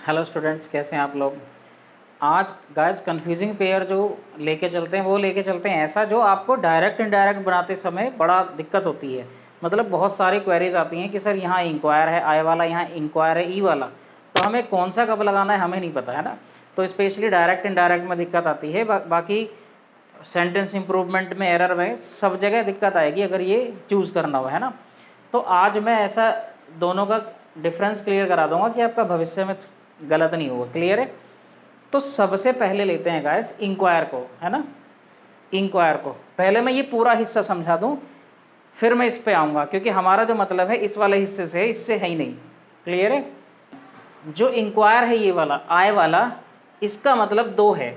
Hello students, कैसे हैं आप लोग। आज गाइस कंफ्यूजिंग पेयर जो लेके चलते हैं वो लेके चलते हैं ऐसा जो आपको डायरेक्ट इनडायरेक्ट बनाते समय बड़ा दिक्कत होती है। मतलब बहुत सारी क्वेरीज आती हैं कि सर यहाँ इंक्वायर है आई वाला, यहाँ इंक्वायर है ई वाला, तो हमें कौन सा कब लगाना है हमें नहीं पता है ना। तो स्पेशली डायरेक्ट इनडायरेक्ट में दिक्कत आती है। बाकी सेंटेंस इंप्रूवमेंट में, एरर में, सब जगह दिक्कत आएगी अगर ये चूज़ करना हो, है ना। तो आज मैं ऐसा दोनों का डिफरेंस क्लियर करा दूंगा कि आपका भविष्य में गलत नहीं होगा। क्लियर है। तो सबसे पहले लेते हैं गाइस इंक्वायर को, है ना। इंक्वायर को पहले मैं ये पूरा हिस्सा समझा दूं, फिर मैं इस पे आऊंगा, क्योंकि हमारा जो मतलब है इस वाले हिस्से से है, इससे है ही नहीं। क्लियर है। जो इंक्वायर है ये वाला आय वाला, इसका मतलब दो है।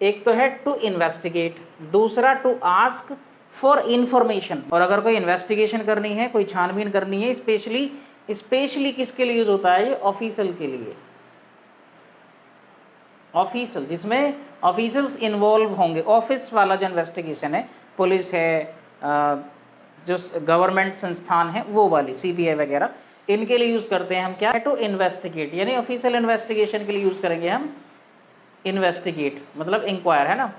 एक तो है टू इन्वेस्टिगेट, दूसरा टू आस्क फॉर इंफॉर्मेशन। और अगर कोई इन्वेस्टिगेशन करनी है, कोई छानबीन करनी है, स्पेशली किसके लिए यूज होता है ये? ऑफिशियल के लिए। ऑफिशियल, जिसमें ऑफिशियल्स इन्वॉल्व होंगे। ऑफिस वाला जो इन्वेस्टिगेशन है, पुलिस है, जो गवर्नमेंट संस्थान है वो वाली, सीबीआई वगैरह, इनके लिए यूज करते हैं हम क्या? टू इन्वेस्टिगेट, यानी ऑफिशियल इन्वेस्टिगेशन के लिए यूज करेंगे हम इन्वेस्टिगेट, मतलब इंक्वायर, है ना।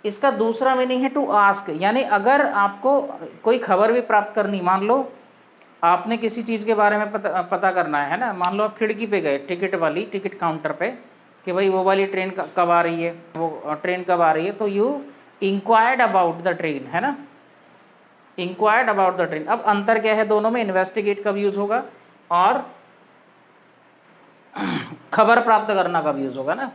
इसका दूसरा मीनिंग है टू आस्क, यानी अगर आपको कोई खबर भी प्राप्त करनी, मान लो आपने किसी चीज़ के बारे में पता करना है ना। मान लो आप खिड़की पे गए टिकट वाली, टिकट काउंटर पे, कि भाई वो वाली ट्रेन कब आ रही है, वो ट्रेन कब आ रही है, तो you inquired about the train, है ना। Inquired about the train. अब अंतर क्या है दोनों में? इन्वेस्टिगेट कब यूज होगा और खबर प्राप्त करना कब यूज होगा ना।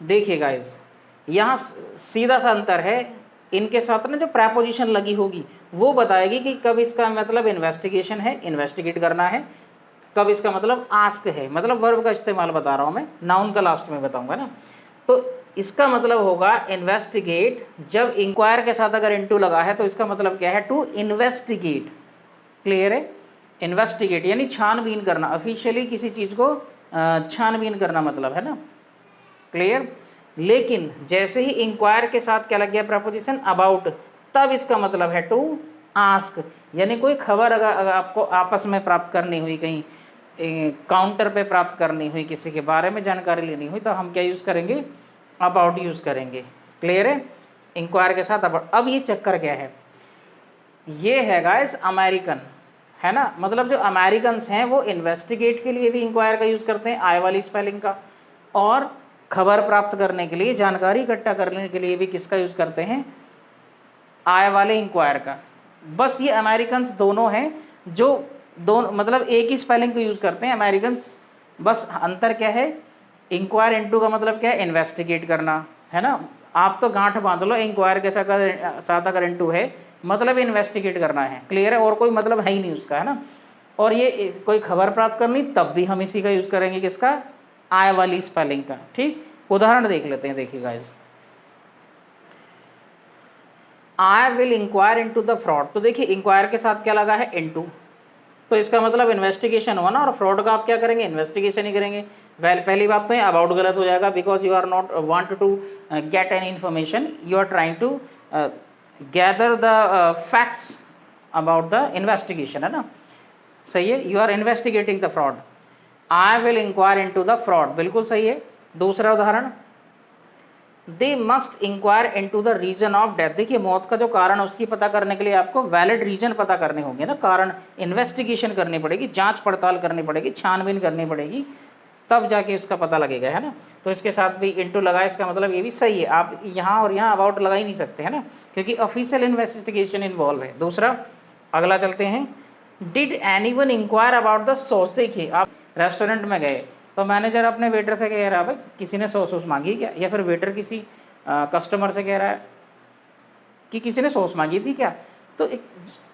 देखिए गाइस, यहाँ सीधा सा अंतर है। इनके साथ ना जो प्रेपोजिशन लगी होगी वो बताएगी कि कब इसका मतलब इन्वेस्टिगेशन है, इन्वेस्टिगेट करना है, कब इसका मतलब आस्क है, मतलब वर्ब का इस्तेमाल बता रहा हूं मैं, नाउन का लास्ट में बताऊंगा ना। तो इसका मतलब होगा इन्वेस्टिगेट, जब इंक्वायर के साथ अगर इनटू लगा है तो इसका मतलब क्या है? To investigate. क्लियर है। इन्वेस्टिगेट यानी छानबीन करना, ऑफिशियली किसी चीज को छानबीन करना मतलब, है ना। क्लियर। लेकिन जैसे ही इंक्वायर के साथ क्या लग गया? प्रपोजिशन अबाउट, तब इसका मतलब है टू आस्क, यानी कोई खबर अगर आपको आपस में प्राप्त करनी हुई, कहीं काउंटर पे प्राप्त करनी हुई, किसी के बारे में जानकारी लेनी हुई, तो हम क्या यूज करेंगे? अबाउट यूज करेंगे। क्लियर है। इंक्वायर के साथ अबाउट। अब ये चक्कर क्या है? ये है गाइस अमेरिकन, है ना। मतलब जो अमेरिकन हैं वो इन्वेस्टिगेट के लिए भी इंक्वायर का यूज करते हैं, आई वाली स्पेलिंग का, और खबर प्राप्त करने के लिए, जानकारी इकट्ठा करने के लिए भी किसका यूज करते हैं? आय वाले इंक्वायर का। बस ये अमेरिकन दोनों हैं जो दोनों मतलब एक ही स्पेलिंग को यूज करते हैं अमेरिकन। बस अंतर क्या है? इंक्वायर इनटू का मतलब क्या है? इन्वेस्टिगेट करना, है ना। आप तो गांठ बांध लो, इंक्वायर के साथ अगर इनटू है मतलब इन्वेस्टिगेट करना है। क्लियर है। और कोई मतलब है ही नहीं उसका, है ना। और ये कोई खबर प्राप्त करनी, तब भी हम इसी का यूज करेंगे, किसका? आय वाली स्पेलिंग का। ठीक। उदाहरण देख लेते हैं, देखिए guys. I will inquire into the fraud. तो देखिए इंक्वायर के साथ क्या लगा है? इनटू। तो इसका मतलब इन्वेस्टिगेशन हुआ ना, और फ्रॉड का आप क्या करेंगे? इन्वेस्टिगेशन ही करेंगे। वेल, पहली बात तो ये अबाउट गलत हो जाएगा, because you are not want to get an information, you are trying to gather the facts about the investigation, है ना। सही है। You are investigating the fraud. I will inquire into the fraud, बिल्कुल सही है। दूसरा उदाहरण, they must inquire into the reason of death. देखिए मौत का जो कारण है उसकी पता करने के लिए आपको वैलिड रीजन पता करने होंगे ना, कारण, इन्वेस्टिगेशन करनी पड़ेगी, जांच पड़ताल करनी पड़ेगी, छानबीन करनी पड़ेगी, तब जाके उसका पता लगेगा, है ना। तो इसके साथ भी इनटू लगाए, इसका मतलब ये भी सही है। आप यहाँ और यहाँ अबाउट लगा ही नहीं सकते, है ना, क्योंकि ऑफिशियल इन्वेस्टिगेशन इन्वॉल्व है। दूसरा, अगला चलते हैं। Did anyone inquire about the sauce. देखिए आप रेस्टोरेंट में गए तो मैनेजर अपने वेटर से कह रहा है भाई किसी ने सॉस मांगी क्या, या फिर वेटर किसी कस्टमर से कह रहा है कि किसी ने सॉस मांगी थी क्या। तो एक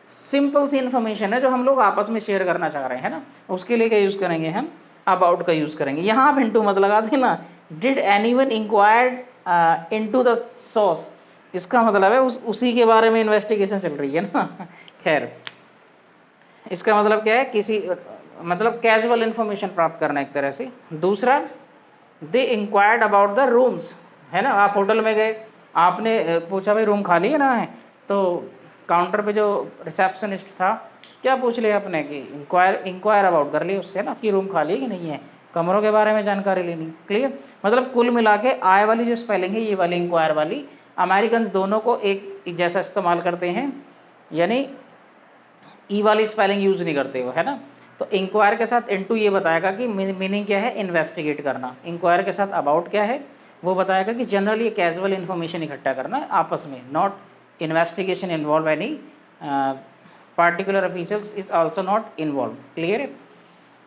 सिंपल सी इन्फॉर्मेशन है जो हम लोग आपस में शेयर करना चाह रहे हैं, है ना। उसके लिए क्या यूज करेंगे? हम अबाउट का यूज करेंगे। यहाँ आप इनटू मत लगा देना। Did anyone inquired into the sauce, इसका मतलब है उसी के बारे में इन्वेस्टिगेशन चल रही है ना। खैर, इसका मतलब क्या है? किसी मतलब कैजुअल इंफॉर्मेशन प्राप्त करना एक तरह से। दूसरा, दे इंक्वायर्ड अबाउट द रूम्स, है ना। आप होटल में गए, आपने पूछा भाई रूम खाली है ना है, तो काउंटर पे जो रिसेप्शनिस्ट था क्या पूछ लिया आपने? कि इंक्वायर अबाउट कर लिया उससे ना, कि रूम खाली है कि नहीं है। कमरों के बारे में जानकारी लेनी। क्लियर, मतलब कुल मिला के आय वाली जो स्पेलिंग है, ये वाली इंक्वायर वाली, अमेरिकन दोनों को एक जैसा इस्तेमाल करते हैं, यानी ई वाली स्पेलिंग यूज़ नहीं करते वो, है ना। तो इंक्वायर के साथ इनटू ये बताएगा कि मीनिंग क्या है, इन्वेस्टिगेट करना। इंक्वायर के साथ अबाउट क्या है, वो बताएगा कि जनरली कैजुअल इन्फॉर्मेशन इकट्ठा करना आपस में, not investigation involve any particular officials is also not involve. Clear है।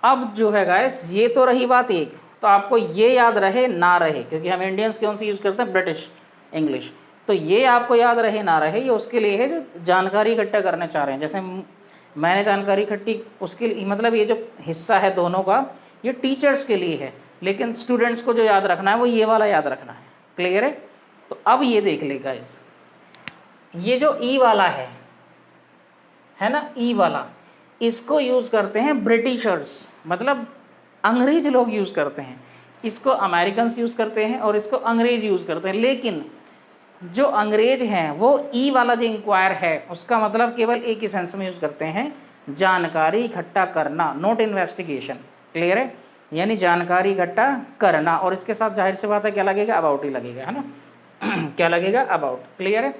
अब जो है गाइस, ये तो रही बात एक, तो आपको ये याद रहे ना रहे, क्योंकि हम इंडियंस कौन सी यूज़ करते हैं, ब्रिटिश इंग्लिश, तो ये आपको याद रहे ना रहे, ये उसके लिए है जो जानकारी इकट्ठा करना चाह रहे हैं। जैसे मैंने जानकारी इकट्ठी, उसके लिए मतलब ये जो हिस्सा है दोनों का, ये टीचर्स के लिए है, लेकिन स्टूडेंट्स को जो याद रखना है वो ये वाला याद रखना है। क्लियर है। तो अब ये देख ले गाइस, ये जो ई वाला है ना, ई वाला, इसको यूज़ करते हैं ब्रिटिशर्स, मतलब अंग्रेज लोग यूज़ करते हैं। इसको अमेरिकन्स यूज़ करते हैं और इसको अंग्रेज यूज़ करते हैं। लेकिन जो अंग्रेज हैं वो ई वाला जो इंक्वायर है उसका मतलब केवल एक ही सेंस में यूज़ करते हैं, जानकारी इकट्ठा करना, नोट इन्वेस्टिगेशन। क्लियर है, यानी जानकारी इकट्ठा करना, और इसके साथ जाहिर सी बात है क्या लगेगा, अबाउट ही लगेगा, है ना क्या लगेगा, अबाउट। क्लियर है।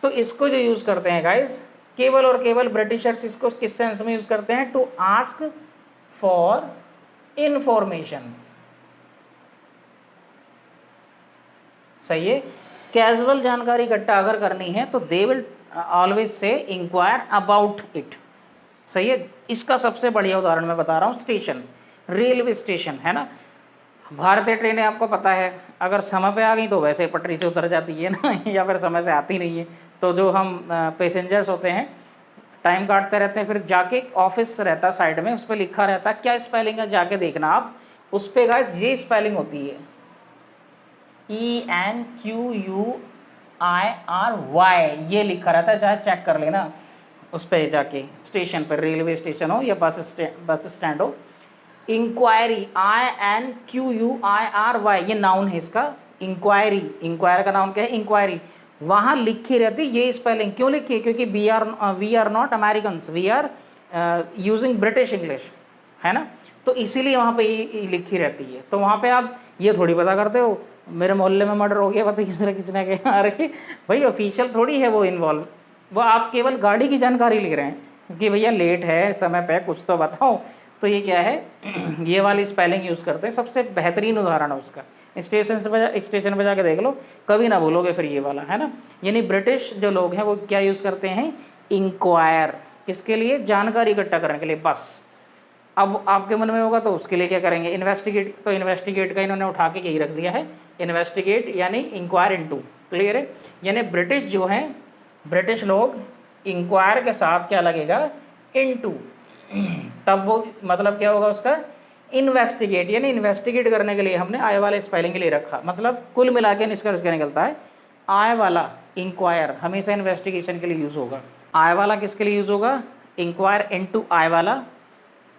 तो इसको जो यूज़ करते हैं गाइस, केवल और केवल ब्रिटिशर्स इसको किस सेंस में यूज़ करते हैं, टू आस्क फॉर इंफॉर्मेशन। सही है। कैजुअल जानकारी इकट्ठा अगर करनी है तो they will always say inquire about it. सही है। इसका सबसे बढ़िया उदाहरण मैं बता रहा हूँ, स्टेशन, रेलवे स्टेशन, है ना। भारतीय ट्रेनें आपको पता है अगर समय पे आ गई तो वैसे पटरी से उतर जाती है ना या फिर समय से आती नहीं है। तो जो हम पैसेंजर्स होते हैं टाइम काटते रहते हैं, फिर जाके ऑफिस रहता है साइड में, उस पर लिखा रहता है, क्या स्पेलिंग है जाके देखना आप, उस पर गाइस ये स्पेलिंग होती है, ENQUIRY, ये लिखा रहता है, चाहे चेक कर लेना उस पर जाके, स्टेशन पर, रेलवे स्टेशन हो या बस स्टैंड हो। इंक्वायरी, INQUIRY, ये नाउन है इसका, इंक्वायरी, इंक्वायर का नाम क्या है, इंक्वायरी। वहाँ लिखी रहती ये स्पेलिंग, क्यों लिखी है, क्योंकि we are not American, we are using British English, है ना। तो इसीलिए वहाँ पे ये लिखी रहती है। तो वहाँ पे आप ये थोड़ी पता करते हो मेरे मोहल्ले में मर्डर हो गया, पता किसने कहा, अरे भाई ऑफिशियल थोड़ी है वो इन्वॉल्व, वो आप केवल गाड़ी की जानकारी ले रहे हैं कि भैया लेट है, समय पे कुछ तो बताओ। तो ये क्या है ये वाली स्पेलिंग यूज़ करते हैं, सबसे बेहतरीन उदाहरण है उसका। स्टेशन पे जाके देख लो, कभी ना बोलोगे फिर ये वाला, है ना। यानी ब्रिटिश जो लोग हैं वो क्या यूज़ करते हैं, इंक्वायर, किसके लिए, जानकारी इकट्ठा करने के लिए, बस। अब आपके मन में होगा तो उसके लिए क्या करेंगे, इन्वेस्टिगेट, तो इन्वेस्टिगेट का इन्होंने उठा के यही रख दिया है, इन्वेस्टिगेट यानी इंक्वायर इनटू। क्लियर है। यानी ब्रिटिश जो हैं, ब्रिटिश लोग इंक्वायर के साथ क्या लगेगा, इनटू, तब वो मतलब क्या होगा उसका, इन्वेस्टिगेट, यानी इन्वेस्टिगेट करने के लिए हमने आय वाले स्पेलिंग के लिए रखा। मतलब कुल मिला के निष्कर्ष क्या निकलता है, आय वाला इंक्वायर हमेशा इन्वेस्टिगेशन के लिए यूज़ होगा। आय वाला किसके लिए यूज़ होगा, इंक्वायर इनटू आय वाला,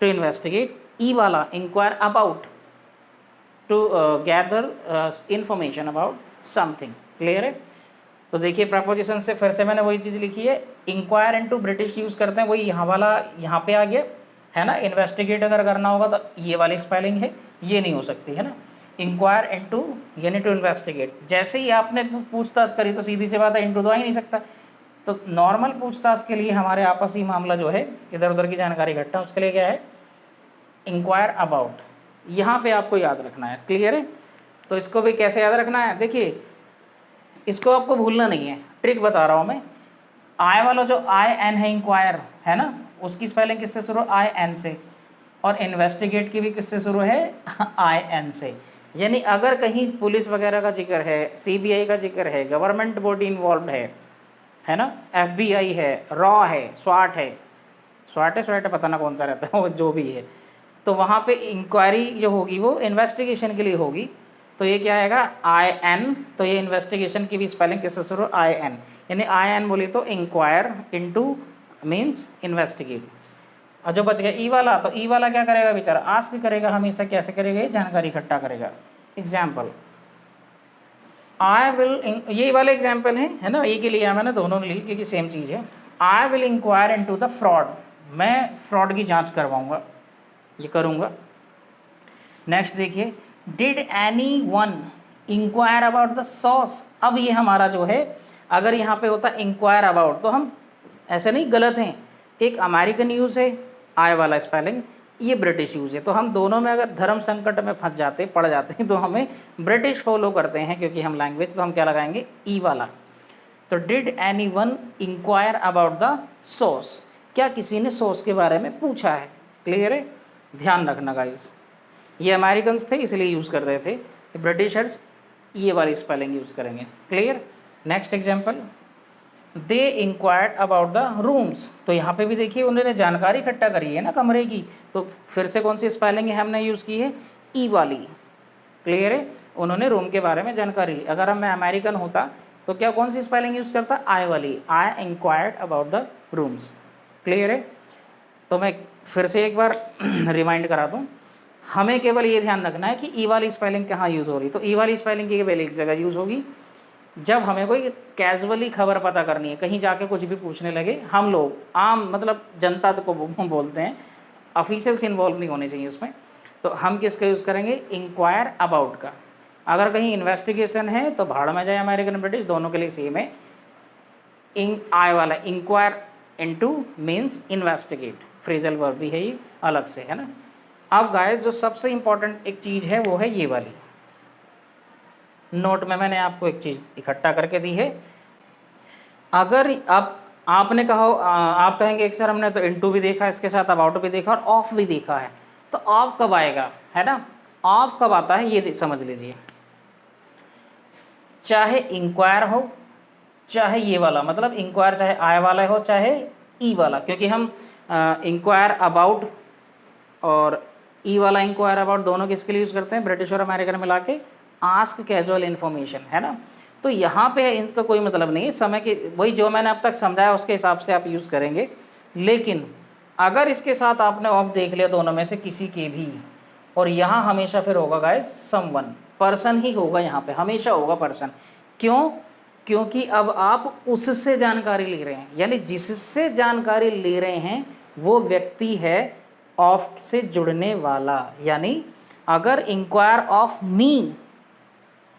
टू इन्वेस्टिगेट। ई वाला inquire about, to gather information about something. Clear है। तो देखिए प्रपोजिशन से फिर से मैंने वही चीज़ लिखी है, इंक्वायर इनटू ब्रिटिश यूज़ करते हैं, वही यहाँ वाला यहाँ पे आ गया, है ना। इन्वेस्टिगेट अगर करना होगा तो ये वाली स्पेलिंग है, ये नहीं हो सकती, है ना। इंक्वायर इनटू यानी टू इन्वेस्टिगेट। जैसे ही आपने पूछताछ करी तो सीधी सी बात है, इनटू तो आ ही नहीं सकता। तो नॉर्मल पूछताछ के लिए हमारे आपसी मामला जो है, इधर उधर की जानकारी इकट्ठा, उसके लिए क्या है, इंक्वायर अबाउट। यहाँ पे आपको याद रखना है। क्लियर है। तो इसको भी कैसे याद रखना है, देखिए इसको आपको भूलना नहीं है, ट्रिक बता रहा हूँ मैं। आय वाला जो IN है, इंक्वायर, है ना, उसकी स्पेलिंग किससे शुरू, IN से, और इन्वेस्टिगेट की भी किससे शुरू है, IN से। यानी अगर कहीं पुलिस वगैरह का जिक्र है, CBI का जिक्र है, गवर्नमेंट बॉडी इन्वॉल्व है ना, FBI है, रॉ है, स्वाट है, स्वाट पता ना कौन सा रहता है वो जो भी है, तो वहाँ पे इंक्वायरी जो होगी वो इन्वेस्टिगेशन के लिए होगी। तो ये क्या आएगा, IN, तो ये इन्वेस्टिगेशन की भी स्पेलिंग किससे शुरू, IN, यानी IN बोली तो इंक्वायर इनटू मीन्स इन्वेस्टिगेट। और जो बच गया ई वाला, तो ई वाला क्या करेगा बेचारा, आस्क करेगा हमेशा, कैसे करेगा, ये जानकारी इकट्ठा करेगा। एग्जाम्पल, आई विल, ये वाले एग्जाम्पल है ना, एक ही लिया मैंने, दोनों ने ली क्योंकि सेम चीज़ है। I will inquire into the fraud, मैं फ्रॉड की जांच करवाऊंगा, ये करूंगा। नेक्स्ट देखिए, did anyone inquire about the sauce. अब ये हमारा जो है, अगर यहाँ पे होता इंक्वायर अबाउट तो हम ऐसे नहीं गलत हैं, एक अमेरिकन यूज़ है आय वाला स्पेलिंग, ये ब्रिटिश यूज़ है, तो हम दोनों में अगर धर्म संकट में फंस जाते पड़ जाते हैं तो हमें ब्रिटिश फॉलो करते हैं क्योंकि हम लैंग्वेज, तो हम क्या लगाएंगे ई वाला। तो did anyone inquire about the sauce, क्या किसी ने सॉस के बारे में पूछा है। क्लियर है, ध्यान रखना गाइस, ये अमेरिकन थे इसलिए यूज़ कर रहे थे, ब्रिटिशर्स ये वाली स्पेलिंग यूज़ करेंगे। Clear. Next example, they inquired about the rooms, तो यहाँ पे भी देखिए उन्होंने जानकारी इकट्ठा करी है ना कमरे की, तो फिर से कौन सी स्पेलिंग है हमने यूज़ की है, ई वाली। क्लियर है, उन्होंने रूम के बारे में जानकारी ली। अगर मैं अमेरिकन होता तो क्या कौन सी स्पेलिंग यूज़ करता, आई वाली, आई inquired about the rooms. Clear है, तो मैं फिर से एक बार रिमाइंड करा दूँ, हमें केवल ये ध्यान रखना है कि ई वाली स्पेलिंग कहाँ यूज़ हो रही, तो ई वाली स्पेलिंग की केवल एक जगह यूज़ होगी, जब हमें कोई कैजुअली खबर पता करनी है, कहीं जाके कुछ भी पूछने लगे, हम लोग आम मतलब जनता को बोलते हैं, ऑफिशियल्स इन्वॉल्व नहीं होने चाहिए उसमें, तो हम किसका यूज़ करेंगे, इंक्वायर अबाउट का। अगर कहीं इन्वेस्टिगेशन है तो भाड़ में जाए अमेरिकन ब्रिटिश, दोनों के लिए सेम है, आई वाला inquire into means investigate, phrasal verb भी है ये अलग से, है ना। अब गाइस जो सबसे इंपॉर्टेंट एक चीज़ है वो है ये वाली, नोट में मैंने आपको एक चीज़ इकट्ठा करके दी है। अगर अब आपने कहा, आप कहेंगे कि सर हमने तो इनटू भी देखा, इसके साथ अबाउट भी देखा और ऑफ भी देखा है, तो ऑफ कब आएगा, है ना, ऑफ कब आता है ये समझ लीजिए, चाहे इंक्वायर हो चाहे ये वाला, मतलब इंक्वायर चाहे आई वाला हो चाहे ई वाला, क्योंकि हम इंक्वायर अबाउट और ई वाला इंक्वायर अबाउट दोनों किसके लिए यूज़ करते हैं, ब्रिटिश और अमेरिकन मिला के, आस्क कैजुअल इन्फॉर्मेशन, है ना। तो यहाँ पे इसका कोई मतलब नहीं है, समय के वही जो मैंने अब तक समझाया उसके हिसाब से आप यूज़ करेंगे, लेकिन अगर इसके साथ आपने ऑफ देख लिया दोनों में से किसी के भी, और यहाँ हमेशा फिर होगा गाइस समवन, पर्सन ही होगा, यहाँ पे हमेशा होगा पर्सन। क्यों, क्योंकि अब आप उससे जानकारी ले रहे हैं, यानी जिससे जानकारी ले रहे हैं वो व्यक्ति है ऑफ से जुड़ने वाला, यानी अगर इंक्वायर ऑफ मी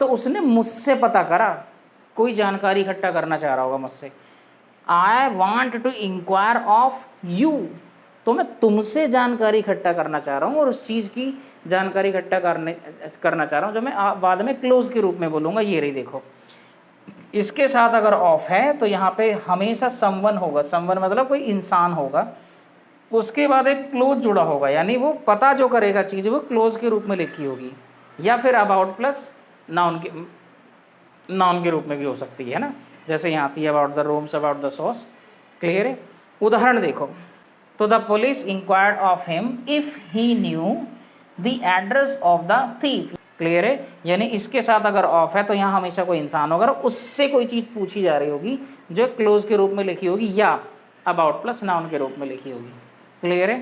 तो उसने मुझसे पता करा, कोई जानकारी इकट्ठा करना चाह रहा होगा मुझसे। I want to inquire of you, तो मैं तुमसे जानकारी इकट्ठा करना चाह रहा हूँ और उस चीज़ की जानकारी इकट्ठा करना चाह रहा हूँ जो मैं बाद में क्लोज के रूप में बोलूँगा। ये रही देखो, इसके साथ अगर ऑफ है तो यहाँ पे हमेशा समवन होगा, समवन मतलब कोई इंसान होगा, उसके बाद एक क्लोज जुड़ा होगा, यानी वो पता जो करेगा चीज़ वो क्लोज के रूप में लिखी होगी, या फिर अबाउट प्लस नाउन के रूप में भी हो सकती है ना, जैसे यहाँ आती है about the rooms, about the sauce. Clear है, उदाहरण देखो, तो the police inquired of him if he new the address of the thief. Clear है, यानी इसके साथ अगर ऑफ है तो यहाँ हमेशा कोई इंसान होगा, उससे कोई चीज़ पूछी जा रही होगी जो क्लोज के रूप में लिखी होगी या अबाउट प्लस नाउन के रूप में लिखी होगी। क्लियर है,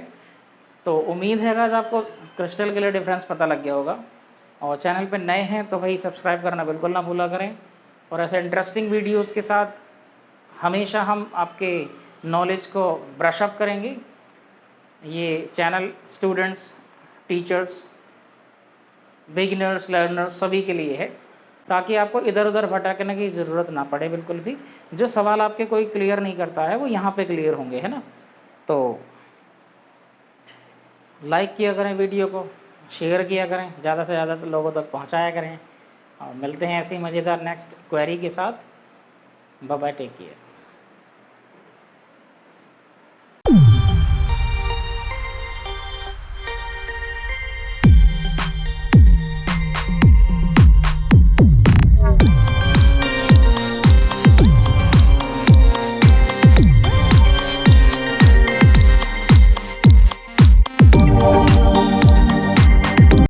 तो उम्मीद है गाइस आपको क्रिस्टल क्लियर डिफरेंस पता लग गया होगा, और चैनल पे नए हैं तो भाई सब्सक्राइब करना बिल्कुल ना भूला करें, और ऐसे इंटरेस्टिंग वीडियोस के साथ हमेशा हम आपके नॉलेज को ब्रश अप करेंगे। ये channel students, teachers, beginners, learners सभी के लिए है, ताकि आपको इधर उधर भटकने की ज़रूरत ना पड़े बिल्कुल भी। जो सवाल आपके कोई क्लियर नहीं करता है वो यहाँ पे क्लियर होंगे, है ना। तो लाइक किया करें वीडियो को, शेयर किया करें, ज़्यादा से ज़्यादा लोगों तक पहुँचाया करें, और मिलते हैं ऐसे ही मज़ेदार नेक्स्ट क्वेरी के साथ। Bye bye, take care.